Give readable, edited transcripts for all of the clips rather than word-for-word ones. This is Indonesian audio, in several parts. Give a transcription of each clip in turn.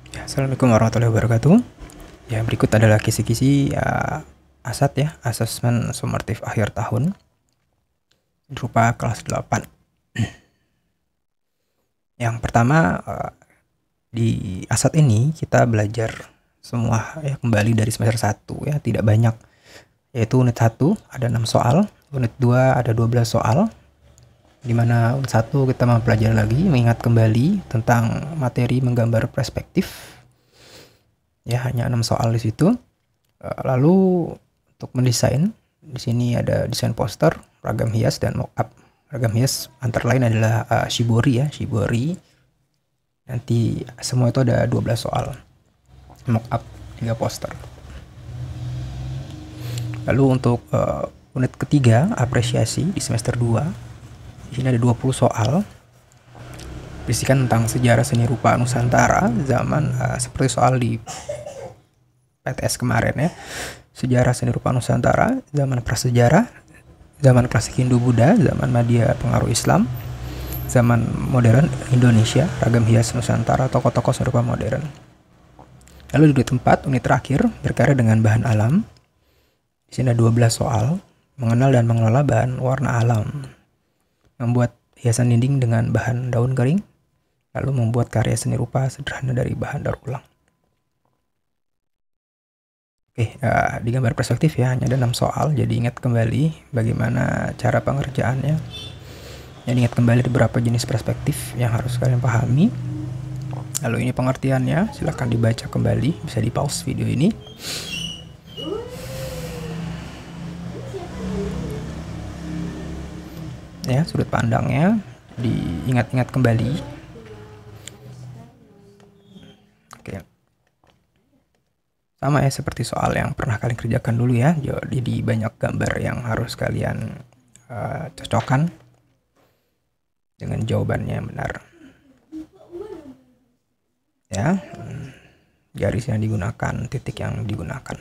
Ya, Assalamualaikum warahmatullahi wabarakatuh. Ya, berikut adalah kisi-kisi ASAT ya, asesmen sumatif akhir tahun berupa kelas 8. Yang pertama, di ASAT ini kita belajar semua ya kembali dari semester 1 ya, tidak banyak. Yaitu unit 1 ada 6 soal, unit 2 ada 12 soal. Di mana unit 1 kita mempelajari lagi mengingat kembali tentang materi menggambar perspektif. Ya, hanya 6 soal di situ. Lalu untuk mendesain, di sini ada desain poster, ragam hias dan mockup. Ragam hias antara lain adalah shibori ya, shibori. Nanti semua itu ada 12 soal. Mockup 3 poster. Lalu untuk unit ketiga, apresiasi di semester 2. Di sini ada 20 soal. Berisikan tentang sejarah seni rupa Nusantara zaman seperti soal di PTS kemarin ya. Sejarah seni rupa Nusantara, zaman prasejarah, zaman klasik Hindu-Buddha, zaman Madya pengaruh Islam, zaman modern Indonesia, ragam hias Nusantara, tokoh-tokoh seni rupa modern. Lalu di tempat unit terakhir berkarya dengan bahan alam. Di sini ada 12 soal, mengenal dan mengelola bahan warna alam, membuat hiasan dinding dengan bahan daun kering, lalu membuat karya seni rupa sederhana dari bahan daur ulang. Oke, di gambar perspektif ya, hanya ada 6 soal, jadi ingat kembali bagaimana cara pengerjaannya. Jadi ingat kembali beberapa jenis perspektif yang harus kalian pahami. Lalu ini pengertiannya, silahkan dibaca kembali, bisa di pause video ini. Ya, sudut pandangnya diingat-ingat kembali. Oke. Sama ya seperti soal yang pernah kalian kerjakan dulu ya. Jadi banyak gambar yang harus kalian cocokkan dengan jawabannya yang benar. Ya, garis yang digunakan, titik yang digunakan.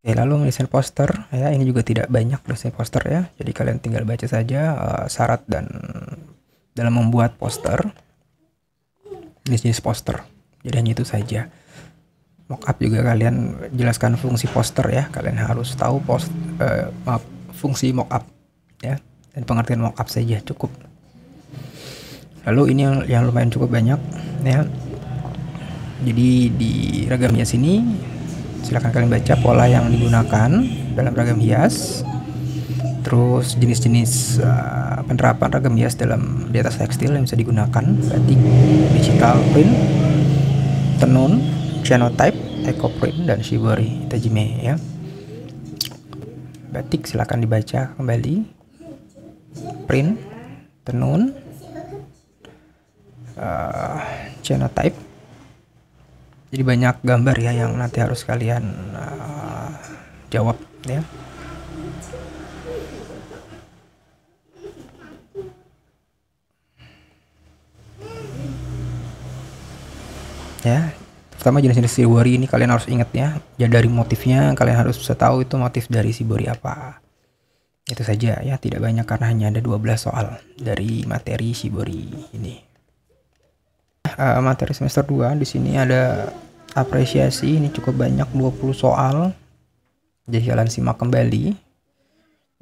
Oke, lalu mendesain poster ya, ini juga tidak banyak desain poster ya. Jadi kalian tinggal baca saja syarat dan dalam membuat poster, jenis poster. Jadi hanya itu saja. Mockup juga kalian jelaskan fungsi poster ya. Kalian harus tahu fungsi mockup ya, dan pengertian mockup saja cukup. Lalu ini yang lumayan cukup banyak ya. Jadi di ragam hias ini silakan kalian baca pola yang digunakan dalam ragam hias, terus jenis-jenis penerapan ragam hias di atas tekstil yang bisa digunakan: batik, digital print, tenun, cyanotype, eco print, dan shibori tajime ya. Batik silakan dibaca kembali, print, tenun, cyanotype. Jadi banyak gambar ya yang nanti harus kalian jawab ya. Ya, pertama jenis-jenis shibori ini kalian harus ingat ya. Ya dari motifnya kalian harus bisa tahu itu motif dari shibori apa. Itu saja ya, tidak banyak karena hanya ada 12 soal dari materi shibori ini. Materi semester 2 di sini ada apresiasi, ini cukup banyak 20 soal. Jadi kalian simak kembali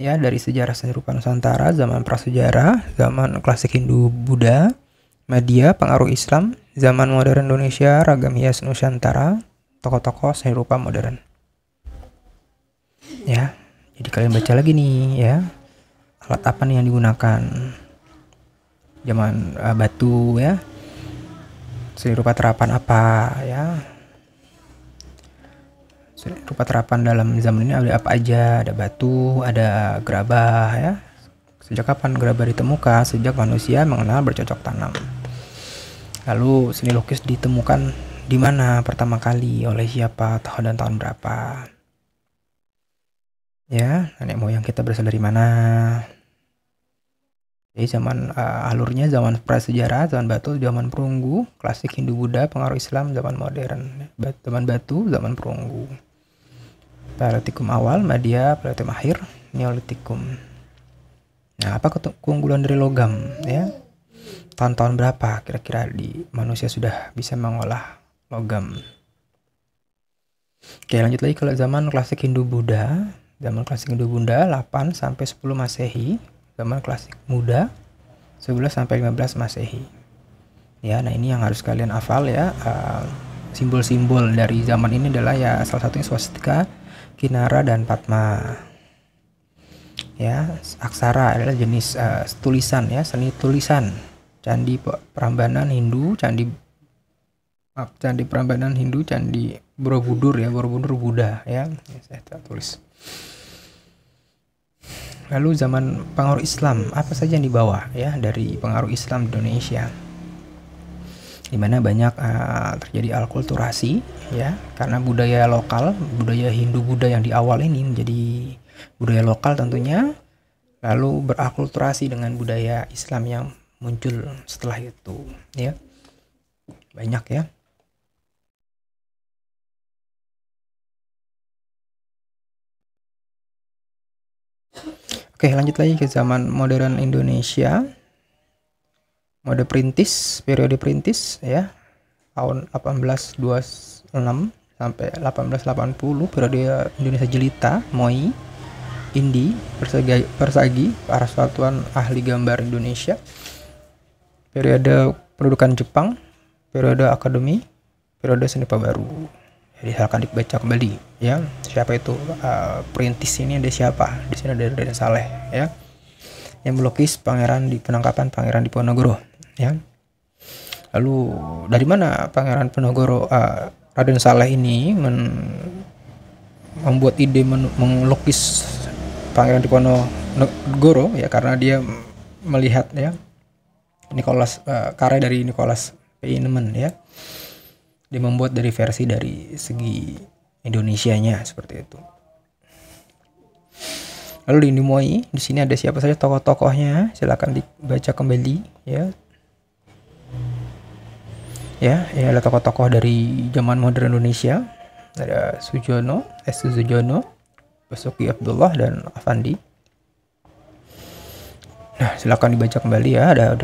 ya, dari sejarah seni rupa Nusantara, zaman prasejarah, zaman klasik Hindu-Buddha, Madya pengaruh Islam, zaman modern Indonesia, ragam hias Nusantara, tokoh-tokoh seni rupa modern. Ya, jadi kalian baca lagi nih ya, alat apa nih yang digunakan zaman batu ya, seni rupa terapan apa ya, seni rupa terapan dalam zaman ini ada apa aja, ada batu, ada gerabah ya. Sejak kapan gerabah ditemukan? Sejak manusia mengenal bercocok tanam. Lalu seni lukis ditemukan di mana pertama kali, oleh siapa, tahun dan tahun berapa ya, nenek moyang kita berasal dari mana. Jadi zaman alurnya zaman prasejarah, zaman batu, zaman perunggu, klasik Hindu-Buddha, pengaruh Islam, zaman modern, zaman batu, zaman perunggu, Paleolitikum awal, Madya, Paleolitikum akhir, Neolitikum. Nah, apa keunggulan dari logam ya? tahun-tahun berapa kira-kira di manusia sudah bisa mengolah logam. Oke, lanjut lagi kalau zaman klasik Hindu-Buddha. Zaman klasik Hindu-Buddha 8 sampai 10 Masehi. Zaman klasik Muda 11 sampai 15 Masehi. Ya, nah ini yang harus kalian hafal ya. Simbol-simbol dari zaman ini adalah ya salah satunya swastika, kinara, dan padma. Ya, aksara adalah jenis tulisan ya, seni tulisan. Candi Prambanan Hindu, Candi Prambanan Hindu, Candi Borobudur ya, Borobudur Buddha ya. Saya tulis. Lalu zaman pengaruh Islam, apa saja yang dibawa ya dari pengaruh Islam di Indonesia? Di mana banyak terjadi alkulturasi ya, karena budaya lokal, budaya Hindu-Buddha yang di awal ini menjadi budaya lokal tentunya, lalu berakulturasi dengan budaya Islam yang muncul setelah itu ya. Banyak ya. Oke, lanjut lagi ke zaman modern Indonesia. Mode perintis, periode perintis ya. Tahun 1826 sampai 1880, periode Indonesia Jelita, Moi, Indi, Persagi, para satuan ahli gambar Indonesia. Periode pendudukan Jepang, periode akademi, periode seni rupa baru. Jadi silakan dibaca kembali ya. Siapa itu perintis ini, ada siapa? Di sini ada Raden Saleh ya. Yang melukis penangkapan Pangeran Diponegoro ya. Lalu dari mana Pangeran Diponegoro, Raden Saleh ini membuat ide melukis Pangeran Diponegoro ya, karena dia melihat ya karya dari Nicholas Peyneman ya. Dia membuat dari versi dari segi Indonesianya seperti itu. Lalu di Moi, di sini ada siapa saja tokoh-tokohnya, silakan dibaca kembali ya. Ya, ini adalah tokoh-tokoh dari zaman modern Indonesia. Ada Sujono, Basuki Abdullah, dan Afandi. Nah, silakan dibaca kembali ya. Ada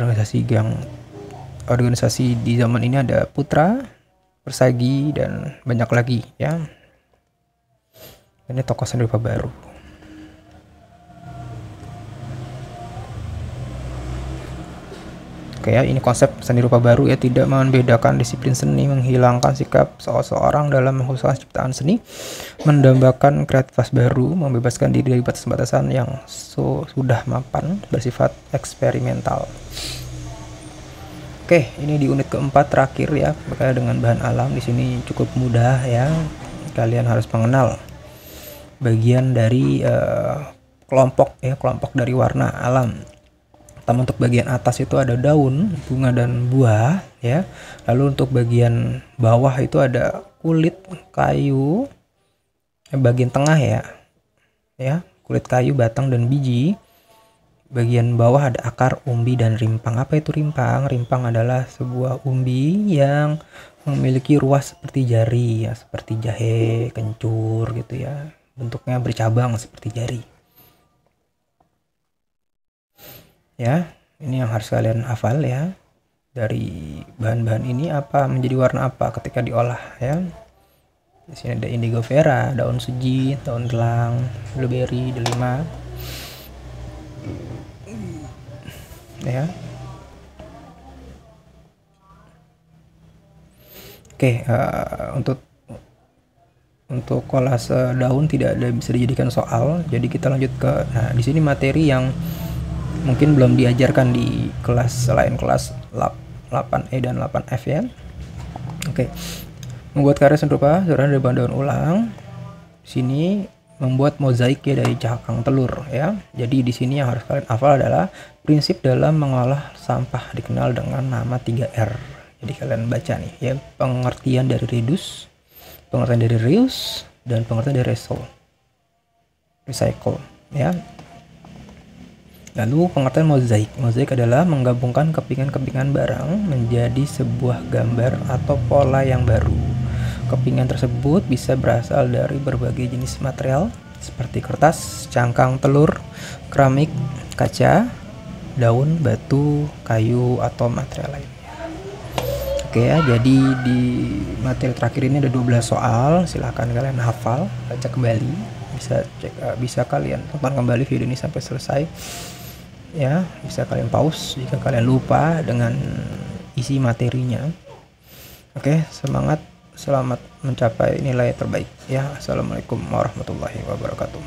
organisasi di zaman ini ada Putra, Persagi, dan banyak lagi ya. Ini tokoh seni rupa baru. Oke ya, ini konsep seni rupa baru ya, tidak membedakan disiplin seni, menghilangkan sikap seseorang dalam mengusahakan ciptaan seni, mendambakan kreativitas baru, membebaskan diri dari batas-batasan yang sudah mapan, bersifat eksperimental. Oke, ini di unit keempat terakhir ya, berkaitan dengan bahan alam. Di sini cukup mudah ya, kalian harus mengenal bagian dari kelompok dari warna alam. Pertama, untuk bagian atas itu ada daun, bunga, dan buah ya. Lalu untuk bagian bawah itu ada kulit, kayu, bagian tengah ya, kulit kayu, batang, dan biji. Bagian bawah ada akar, umbi, dan rimpang. Apa itu rimpang? Rimpang adalah sebuah umbi yang memiliki ruas seperti jari ya, seperti jahe, kencur gitu ya. Bentuknya bercabang seperti jari. Ya, ini yang harus kalian hafal ya. Dari bahan-bahan ini apa menjadi warna apa ketika diolah ya. Di sini ada indigo vera, daun suji, daun gelang, blueberry, delima. Ya. Oke, untuk kolase daun tidak ada bisa dijadikan soal. Jadi kita lanjut ke di sini materi yang mungkin belum diajarkan di kelas selain kelas 8E dan 8F ya. Oke. Membuat karya seni rupa dari bahan daun ulang. Sini membuat mozaik ya dari cangkang telur ya. Jadi di sini yang harus kalian hafal adalah prinsip dalam mengolah sampah dikenal dengan nama 3R. Jadi kalian baca nih ya, pengertian dari reduce, pengertian dari reuse, dan pengertian dari recycle ya. Lalu pengertian mozaik. Mozaik adalah menggabungkan kepingan-kepingan barang menjadi sebuah gambar atau pola yang baru. Kepingan tersebut bisa berasal dari berbagai jenis material seperti kertas, cangkang telur, keramik, kaca, daun, batu, kayu, atau material lainnya. Oke ya, jadi di materi terakhir ini ada 12 soal. Silahkan kalian hafal, baca kembali. Bisa kalian tonton kembali video ini sampai selesai. Ya, bisa kalian pause jika kalian lupa dengan isi materinya. Oke, semangat, selamat mencapai nilai terbaik ya. Assalamualaikum warahmatullahi wabarakatuh.